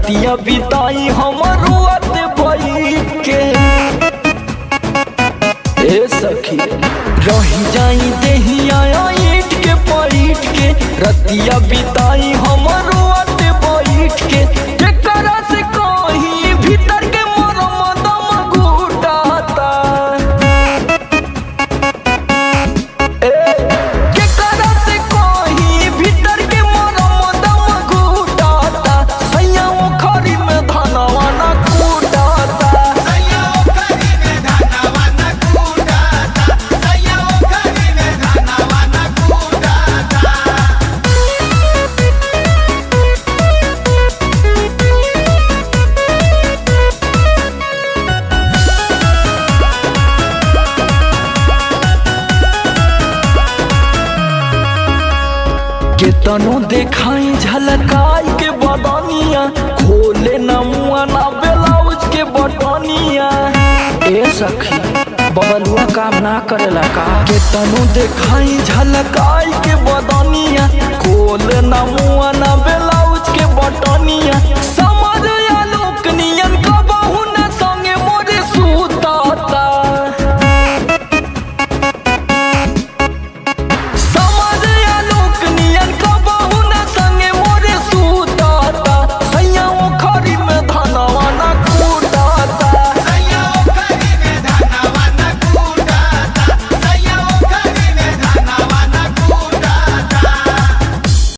रतिया बिताई हमर रुआत बैठ के। ए सखी रही जाई देहिया ईट के पीट के, रतिया बिताई हमर रुआत बैठ के। केकरा से कहीं भीतर के मरम दम घुटाता, केकरा से कहीं भीतर के मरम दम घुटाता। सैया ओखरी में धनवा न कूटाता, केतनो देखाई झलकाई के बदनिया, खोले न मुआ ना ब्लाउज के बटनिया। ए सखी बबलुआ काम ना करेला का? केतनो देखाई झलकाई के बदनिया, खोले